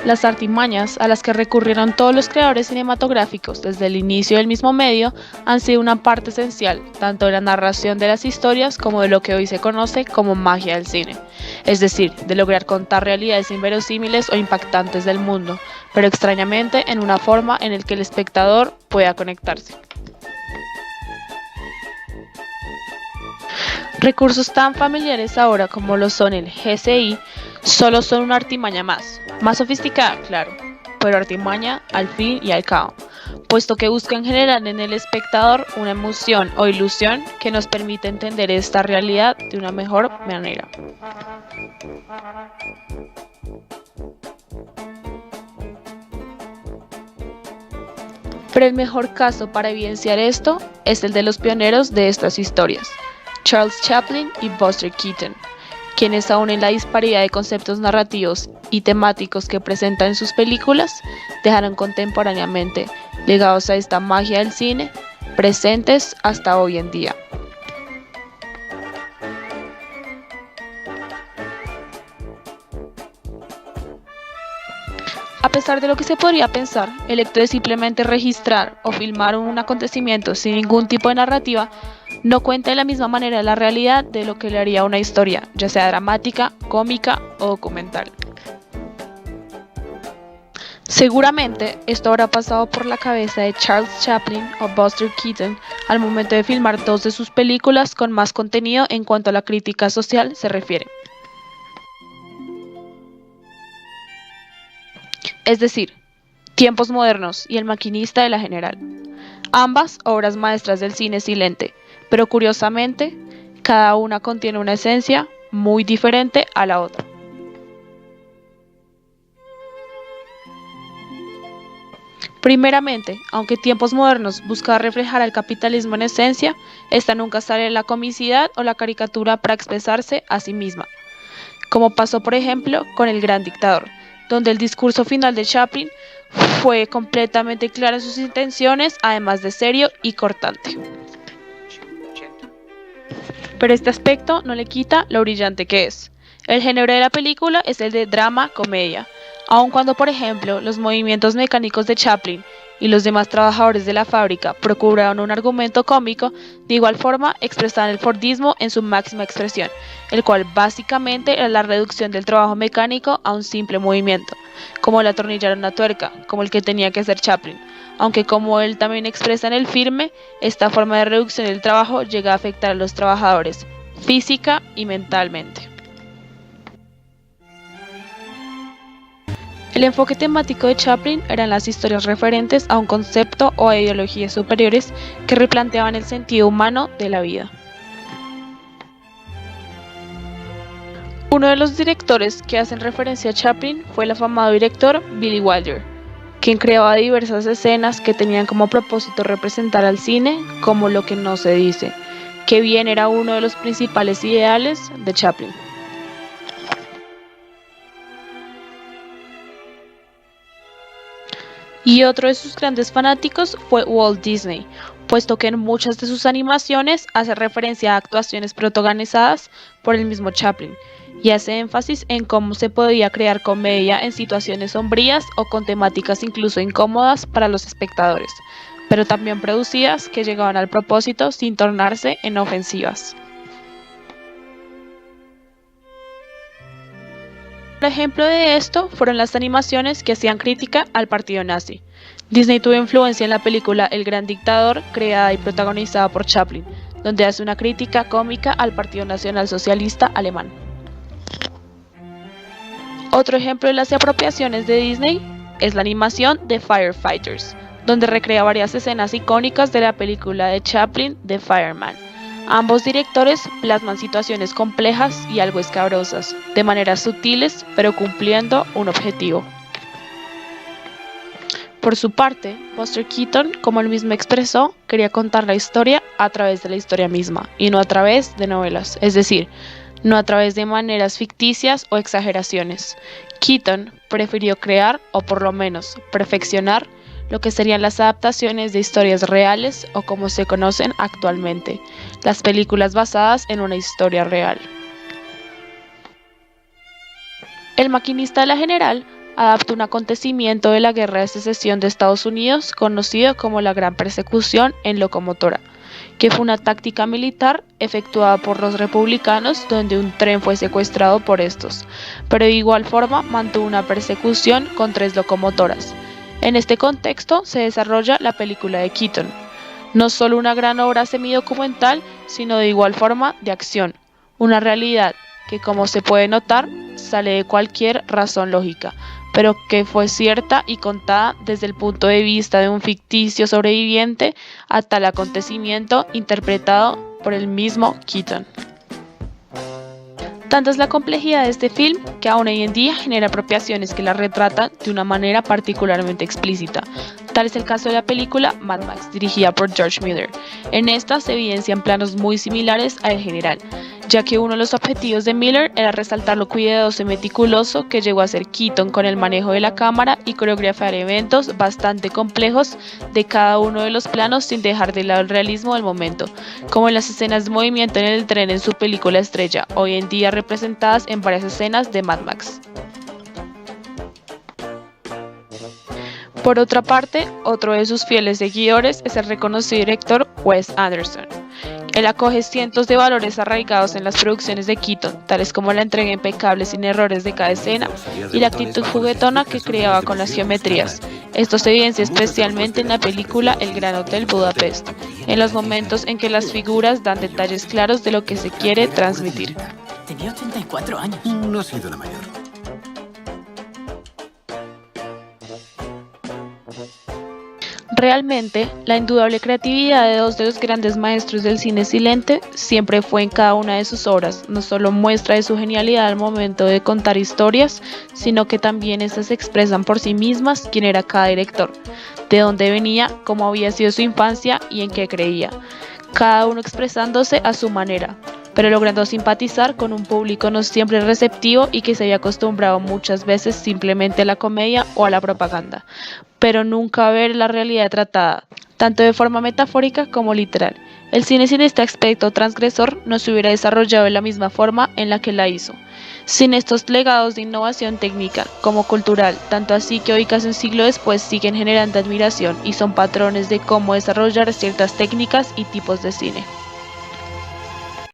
Las artimañas a las que recurrieron todos los creadores cinematográficos desde el inicio del mismo medio han sido una parte esencial tanto de la narración de las historias como de lo que hoy se conoce como magia del cine, es decir, de lograr contar realidades inverosímiles o impactantes del mundo, pero extrañamente en una forma en la que el espectador pueda conectarse. Recursos tan familiares ahora como lo son el GCI solo son una artimaña más sofisticada, claro, pero artimaña al fin y al cabo, puesto que buscan generar en el espectador una emoción o ilusión que nos permite entender esta realidad de una mejor manera. Pero el mejor caso para evidenciar esto es el de los pioneros de estas historias, Charles Chaplin y Buster Keaton, quienes aun en la disparidad de conceptos narrativos y temáticos que presentan en sus películas, dejaron contemporáneamente legados a esta magia del cine, presentes hasta hoy en día. A pesar de lo que se podría pensar, el hecho de simplemente registrar o filmar un acontecimiento sin ningún tipo de narrativa no cuenta de la misma manera la realidad de lo que le haría una historia, ya sea dramática, cómica o documental. Seguramente esto habrá pasado por la cabeza de Charles Chaplin o Buster Keaton al momento de filmar dos de sus películas con más contenido en cuanto a la crítica social se refiere. Es decir, Tiempos modernos y El maquinista de la General. Ambas obras maestras del cine silente, pero curiosamente, cada una contiene una esencia muy diferente a la otra. Primeramente, aunque Tiempos modernos busca reflejar al capitalismo en esencia, esta nunca sale de la comicidad o la caricatura para expresarse a sí misma, como pasó por ejemplo con El Gran Dictador, donde el discurso final de Chaplin fue completamente claro en sus intenciones, además de serio y cortante. Pero este aspecto no le quita lo brillante que es. El género de la película es el de drama-comedia, aun cuando, por ejemplo, los movimientos mecánicos de Chaplin y los demás trabajadores de la fábrica procuraron un argumento cómico, de igual forma expresaban el Fordismo en su máxima expresión, el cual básicamente era la reducción del trabajo mecánico a un simple movimiento, como el atornillar una tuerca, como el que tenía que hacer Chaplin, aunque como él también expresa en el filme, esta forma de reducción del trabajo llega a afectar a los trabajadores, física y mentalmente. El enfoque temático de Chaplin eran las historias referentes a un concepto o a ideologías superiores que replanteaban el sentido humano de la vida. Uno de los directores que hacen referencia a Chaplin fue el afamado director Billy Wilder, quien creaba diversas escenas que tenían como propósito representar al cine como lo que no se dice, que bien era uno de los principales ideales de Chaplin. Y otro de sus grandes fanáticos fue Walt Disney, puesto que en muchas de sus animaciones hace referencia a actuaciones protagonizadas por el mismo Chaplin, y hace énfasis en cómo se podía crear comedia en situaciones sombrías o con temáticas incluso incómodas para los espectadores, pero también producidas que llegaban al propósito sin tornarse en ofensivas. Un ejemplo de esto fueron las animaciones que hacían crítica al partido nazi. Disney tuvo influencia en la película El Gran Dictador, creada y protagonizada por Chaplin, donde hace una crítica cómica al Partido Nacional Socialista Alemán. Otro ejemplo de las apropiaciones de Disney es la animación de Firefighters, donde recrea varias escenas icónicas de la película de Chaplin, The Fireman. Ambos directores plasman situaciones complejas y algo escabrosas, de maneras sutiles, pero cumpliendo un objetivo. Por su parte, Buster Keaton, como él mismo expresó, quería contar la historia a través de la historia misma, y no a través de novelas, es decir, no a través de maneras ficticias o exageraciones. Keaton prefirió crear, o por lo menos perfeccionar, lo que serían las adaptaciones de historias reales o como se conocen actualmente, las películas basadas en una historia real. El maquinista de la General adapta un acontecimiento de la Guerra de Secesión de Estados Unidos conocido como la Gran Persecución en Locomotora, que fue una táctica militar efectuada por los republicanos donde un tren fue secuestrado por estos, pero de igual forma mantuvo una persecución con 3 locomotoras. En este contexto se desarrolla la película de Keaton, no solo una gran obra semidocumental, sino de igual forma de acción, una realidad que, como se puede notar, sale de cualquier razón lógica, pero que fue cierta y contada desde el punto de vista de un ficticio sobreviviente a tal acontecimiento interpretado por el mismo Keaton. Tanta es la complejidad de este film que aún hoy en día genera apropiaciones que la retratan de una manera particularmente explícita. Tal es el caso de la película Mad Max, dirigida por George Miller. En esta se evidencian planos muy similares a El General, ya que uno de los objetivos de Miller era resaltar lo cuidadoso y meticuloso que llegó a ser Keaton con el manejo de la cámara y coreografiar eventos bastante complejos de cada uno de los planos sin dejar de lado el realismo del momento, como en las escenas de movimiento en el tren en su película estrella, hoy en día representadas en varias escenas de Mad Max. Por otra parte, otro de sus fieles seguidores es el reconocido director Wes Anderson. Él acoge cientos de valores arraigados en las producciones de Keaton, tales como la entrega impecable sin errores de cada escena y la actitud juguetona que creaba con las geometrías. Esto se evidencia especialmente en la película El Gran Hotel Budapest, en los momentos en que las figuras dan detalles claros de lo que se quiere transmitir. Tenía 84 años. No ha sido la mayor. Realmente, la indudable creatividad de dos de los grandes maestros del cine silente siempre fue en cada una de sus obras, no solo muestra de su genialidad al momento de contar historias, sino que también estas expresan por sí mismas quién era cada director, de dónde venía, cómo había sido su infancia y en qué creía, cada uno expresándose a su manera, pero logrando simpatizar con un público no siempre receptivo y que se había acostumbrado muchas veces simplemente a la comedia o a la propaganda, pero nunca a ver la realidad tratada, tanto de forma metafórica como literal. El cine sin este aspecto transgresor no se hubiera desarrollado de la misma forma en la que la hizo, sin estos legados de innovación técnica como cultural, tanto así que hoy casi un siglo después siguen generando admiración y son patrones de cómo desarrollar ciertas técnicas y tipos de cine.